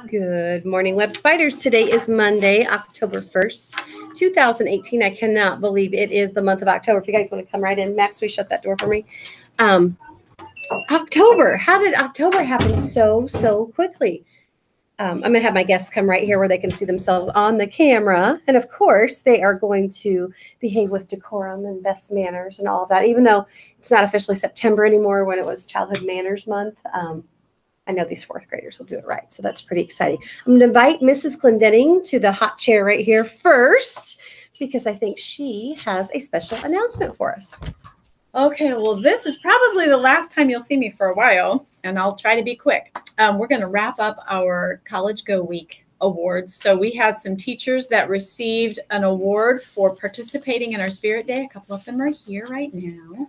Good morning, Web Spiders. Today is Monday, October 1st, 2018. I cannot believe it is the month of October. If you guys want to come right in. Max, will you shut that door for me? October. How did October happen so quickly? I'm going to have my guests come right here where they can see themselves on the camera. And of course, they are going to behave with decorum and best manners and all of that, even though it's not officially September anymore when it was Childhood Manners Month. I know these fourth graders will do it right, so that's pretty exciting. I'm going to invite Mrs. Clendenning to the hot chair right here first because I think she has a special announcement for us. Okay, well, this is probably the last time you'll see me for a while, and I'll try to be quick. We're going to wrap up our College Go Week awards. So we had some teachers that received an award for participating in our Spirit Day. A couple of them are here right now.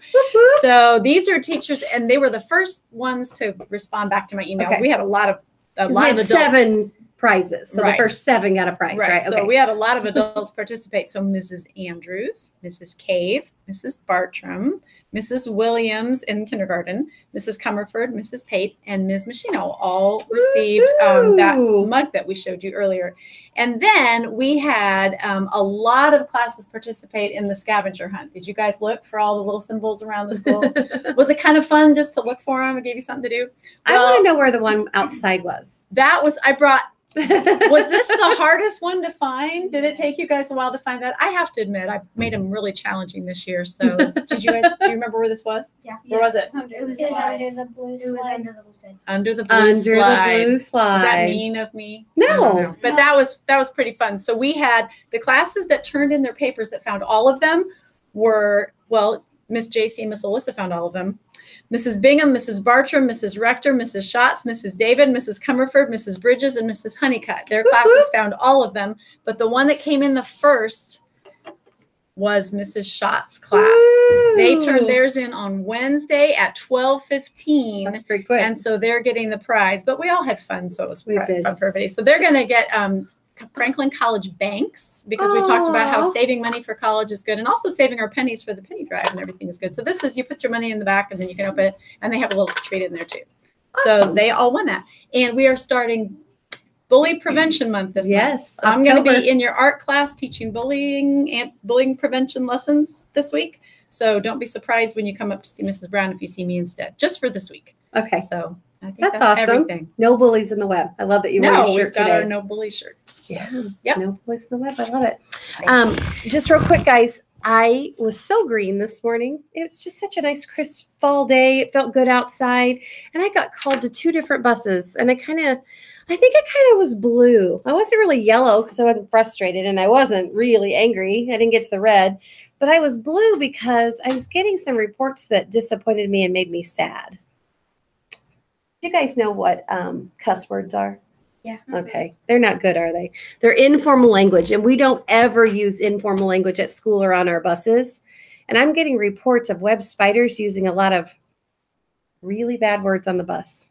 So these are teachers, and they were the first ones to respond back to my email. Okay. We had a lot of adults. 7 prizes. So the first 7 got a prize, right? So we had a lot of adults participate. So Mrs. Andrews, Mrs. Cave, Mrs. Bartram, Mrs. Williams in kindergarten, Mrs. Comerford, Mrs. Pate, and Ms. Machino all received that mug that we showed you earlier. And then we had a lot of classes participate in the scavenger hunt. Did you guys look for all the little symbols around the school? Was it kind of fun just to look for them and give you something to do? Well, I want to know where the one outside was. Was this the hardest one to find? Did it take you guys a while to find that? I have to admit, I made them really challenging this year. So do you remember where this was? Yeah. Where was it? It was under the blue slide. Under the blue slide. Is that mean of me? No. But that was pretty fun. So we had the classes that turned in their papers that found all of them were, well, Miss J.C. and Miss Alyssa found all of them. Mrs. Bingham, Mrs. Bartram, Mrs. Rector, Mrs. Schatz, Mrs. David, Mrs. Comerford, Mrs. Bridges, and Mrs. Honeycutt. Their classes found all of them, but the one that came in the first was Mrs. Schatz's class. They turned theirs in on Wednesday at 12:15. That's pretty quick. And so they're getting the prize, but we all had fun, so it was fun for everybody. So they're going to get Franklin College banks because we talked about how saving money for college is good and also saving our pennies for the penny drive and everything is good. So this is, you put your money in the back and then you can open it, and they have a little treat in there too. Awesome. So they all won that. And we are starting Bully Prevention Month this month. So I'm going to be in your art class teaching bullying and bullying prevention lessons this week. So don't be surprised when you come up to see Mrs. Brown if you see me instead, just for this week. Okay. So I think that's awesome. Everything. No bullies in the web. I love that you wear your shirt today. Our no bully shirts. Yeah. Yep. No bullies in the web. I love it. Just real quick, guys. I was so green this morning. It was just such a nice crisp fall day. It felt good outside. And I got called to 2 different buses. And I think I kind of was blue. I wasn't really yellow because I wasn't frustrated. And I wasn't really angry. I didn't get to the red. But I was blue because I was getting some reports that disappointed me and made me sad. Do you guys know what cuss words are? Yeah. Okay. They're not good, are they? They're informal language, and we don't ever use informal language at school or on our buses. And I'm getting reports of Web Spiders using a lot of really bad words on the bus.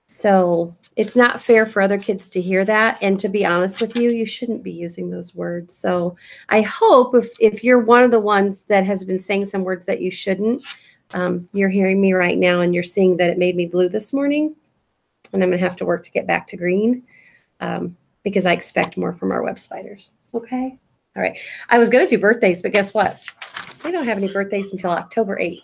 So it's not fair for other kids to hear that. And to be honest with you, you shouldn't be using those words. So I hope if you're one of the ones that has been saying some words that you shouldn't, you're hearing me right now and you're seeing that it made me blue this morning, and I'm going to have to work to get back to green because I expect more from our Web Spiders. Okay. All right. I was going to do birthdays, but guess what? We don't have any birthdays until October 8th.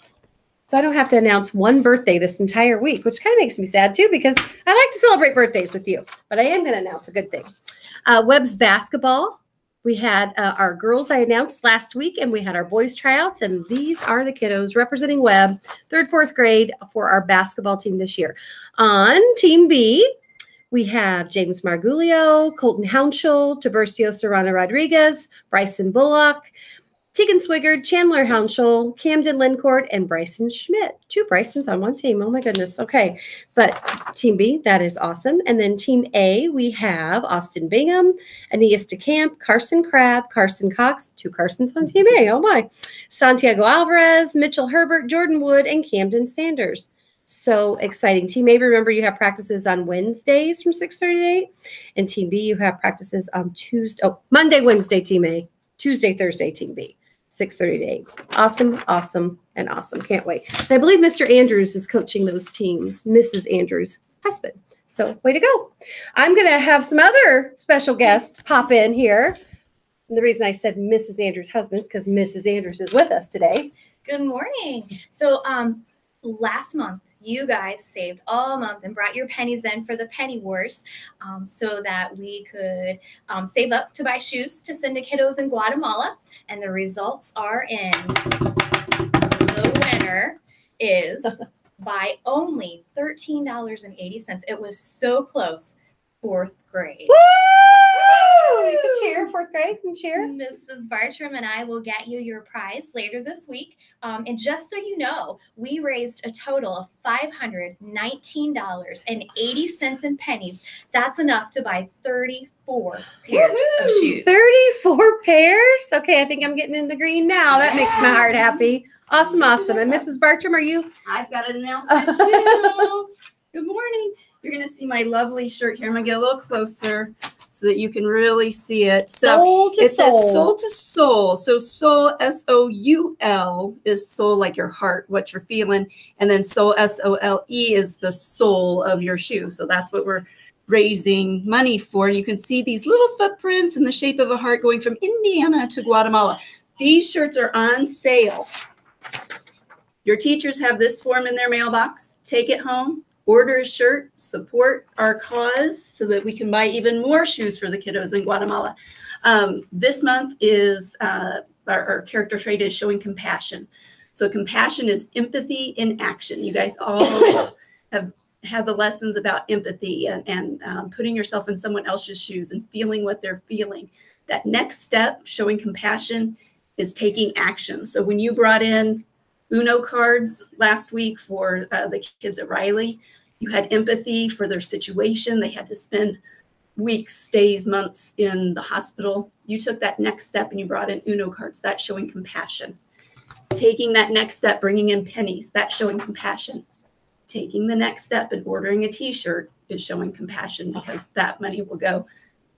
So I don't have to announce one birthday this entire week, which kind of makes me sad too, because I like to celebrate birthdays with you, but I am going to announce a good thing. Webb's basketball. We had our girls I announced last week, and we had our boys tryouts, and these are the kiddos representing Webb, 3rd, 4th grade for our basketball team this year. On Team B, we have James Marguglio, Colton Hounshell, Tiburcio Serrano Rodriguez, Bryson Bullock, Tegan Swigard, Chandler Hounshell, Camden Lincourt, and Bryson Schmidt. 2 Brysons on one team. Oh, my goodness. Okay. But Team B, that is awesome. And then Team A, we have Austin Bingham, Aeneas DeCamp, Carson Crabb, Carson Cox, 2 Carsons on Team A. Oh, my. Santiago Alvarez, Mitchell Herbert, Jordan Wood, and Camden Sanders. So exciting. Team A, remember you have practices on Wednesdays from 6:30 to 8. And Team B, you have practices on Monday, Wednesday, Team A. Tuesday, Thursday, Team B. 6:30 to 8. Awesome, awesome, and awesome. Can't wait. And I believe Mr. Andrews is coaching those teams, Mrs. Andrews' husband. So way to go. I'm going to have some other special guests pop in here. And the reason I said Mrs. Andrews' husband is because Mrs. Andrews is with us today. Good morning. So last month, you guys saved all month and brought your pennies in for the Penny Wars so that we could save up to buy shoes to send to kiddos in Guatemala. And the results are in. The winner is by only $13.80. It was so close. 4th grade. Woo! You can cheer. 4th grade can cheer. Mrs. Bartram and I will get you your prize later this week. And just so you know, we raised a total of $519.80 in pennies. That's enough to buy 34 pairs of shoes. 34 pairs? Okay, I think I'm getting in the green now. That makes my heart happy. Awesome, awesome. And Mrs. Bartram, are you? I've got an announcement too. Good morning. You're going to see my lovely shirt here. I'm going to get a little closer so that you can really see it. So Soul to it says soul. soul to soul. So soul, S-O-U-L, is soul, like your heart, what you're feeling. And then soul, S-O-L-E, is the sole of your shoe. So that's what we're raising money for. You can see these little footprints in the shape of a heart going from Indiana to Guatemala. These shirts are on sale. Your teachers have this form in their mailbox. Take it home. Order a shirt, support our cause so that we can buy even more shoes for the kiddos in Guatemala. This month is our character trait is showing compassion. So compassion is empathy in action. You guys all have had the lessons about empathy and putting yourself in someone else's shoes and feeling what they're feeling. That next step, showing compassion, is taking action. So when you brought in Uno cards last week for the kids at Riley, you had empathy for their situation. They had to spend weeks, days, months in the hospital. You took that next step and you brought in Uno cards. That's showing compassion. Taking that next step, bringing in pennies, that's showing compassion. Taking the next step and ordering a t-shirt is showing compassion because that money will go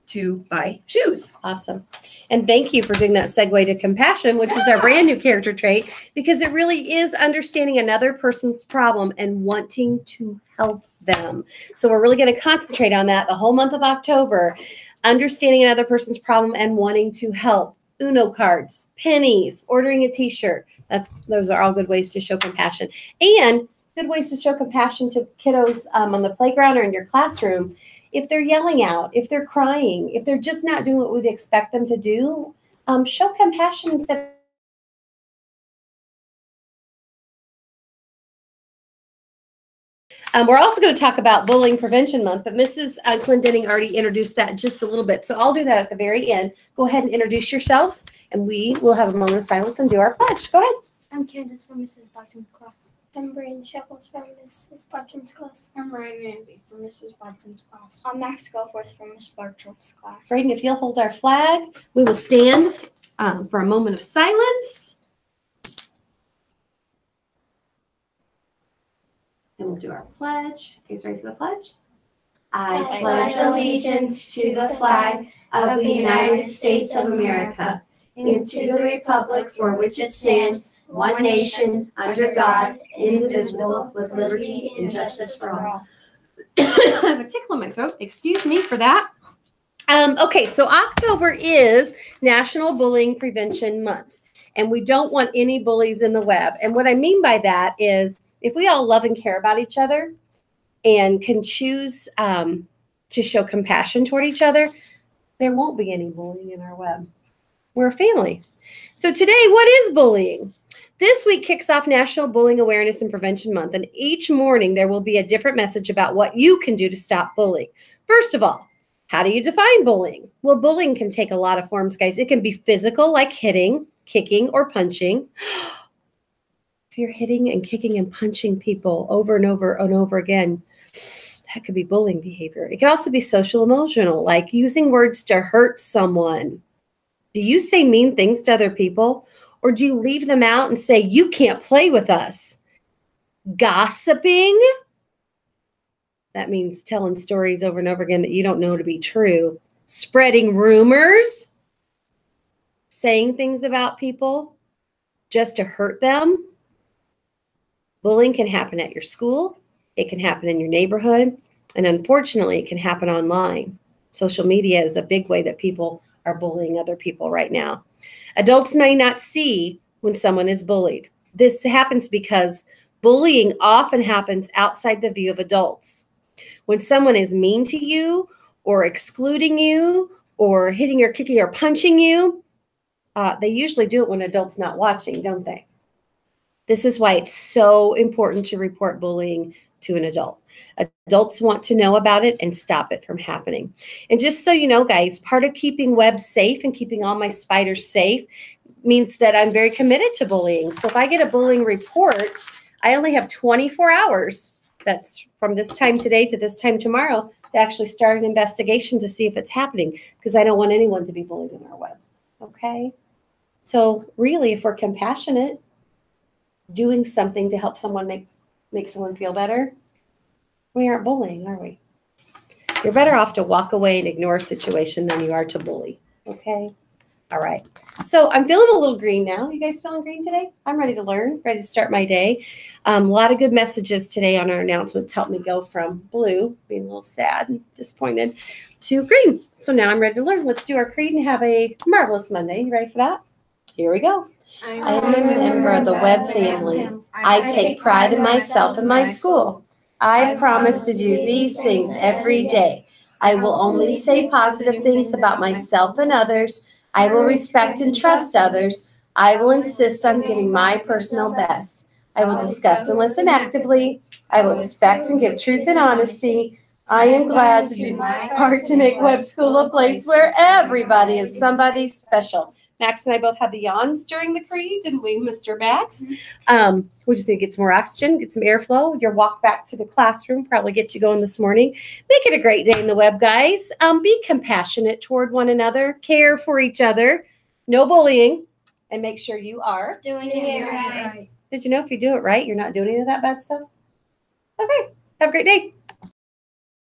to buy shoes. Awesome. And thank you for doing that segue to compassion, which is our brand new character trait, because it really is understanding another person's problem and wanting to help them. So we're really going to concentrate on that the whole month of October, understanding another person's problem and wanting to help. Uno cards, pennies, ordering a t-shirt. Those are all good ways to show compassion, and good ways to show compassion to kiddos on the playground or in your classroom. If they're yelling out, if they're crying, if they're just not doing what we'd expect them to do, show compassion instead. We're also going to talk about Bullying Prevention Month, but Mrs. Clendenning already introduced that just a little bit. So I'll do that at the very end. Go ahead and introduce yourselves, and we will have a moment of silence and do our pledge. Go ahead. I'm Candace from Mrs. Bartram's class. I'm Brayden Shekels from Mrs. Bartram's class. I'm Ryan Ramsey from Mrs. Bartram's class. I'm Max Goforth from Miss Bartram's class. Brayden, if you'll hold our flag, we will stand for a moment of silence. And we'll do our pledge. You guys ready for the pledge? I pledge allegiance to the flag of the United States of America and to the republic for which it stands, one nation, under God, indivisible, with liberty and justice for all. I have a tickle in my throat. Excuse me for that. Okay, so October is National Bullying Prevention Month, and we don't want any bullies in the web. And what I mean by that is if we all love and care about each other and can choose to show compassion toward each other, there won't be any bullying in our web. We're a family. So today, what is bullying? This week kicks off National Bullying Awareness and Prevention Month, and each morning there will be a different message about what you can do to stop bullying. First of all, how do you define bullying? Well, bullying can take a lot of forms, guys. It can be physical, like hitting, kicking, or punching. If you're hitting and kicking and punching people over and over and over again, that could be bullying behavior. It can also be social emotional, like using words to hurt someone. Do you say mean things to other people, or do you leave them out and say, you can't play with us? Gossiping. That means telling stories over and over again that you don't know to be true. Spreading rumors. Saying things about people just to hurt them. Bullying can happen at your school. It can happen in your neighborhood. And unfortunately, it can happen online. Social media is a big way that people are bullying other people right now. Adults may not see when someone is bullied. This happens because bullying often happens outside the view of adults. When someone is mean to you or excluding you or hitting or kicking or punching you, they usually do it when adults not watching, don't they? This is why it's so important to report bullying to an adult. Adults want to know about it and stop it from happening. And just so you know, guys, part of keeping webs safe and keeping all my spiders safe means that I'm very committed to bullying. So if I get a bullying report, I only have 24 hours. That's from this time today to this time tomorrow to actually start an investigation to see if it's happening, because I don't want anyone to be bullied in our web. Okay? So really, if we're compassionate, doing something to help someone make someone feel better, we aren't bullying, are we? You're better off to walk away and ignore a situation than you are to bully. Okay? All right. So I'm feeling a little green now. You guys feeling green today? I'm ready to learn, ready to start my day. A lot of good messages today on our announcements helped me go from blue, being a little sad and disappointed, to green. So now I'm ready to learn. Let's do our creed and have a marvelous Monday. You ready for that? Here we go. I am a member of the Webb family. I take pride in myself and my school. I promise to do these things every day. I will only say positive things about myself and others. I will respect and trust others. I will insist on giving my personal best. I will discuss and listen actively. I will expect and give truth and honesty. I am glad to do my part to make Webb School a place where everybody is somebody special. Max and I both had the yawns during the creed, didn't we, Mr. Max? We just need to get some more oxygen, get some airflow. Your walk back to the classroom probably get you going this morning. Make it a great day in the web, guys. Be compassionate toward one another. Care for each other. No bullying. And make sure you are Doing it right. Did you know if you do it right, you're not doing any of that bad stuff? Okay. Have a great day.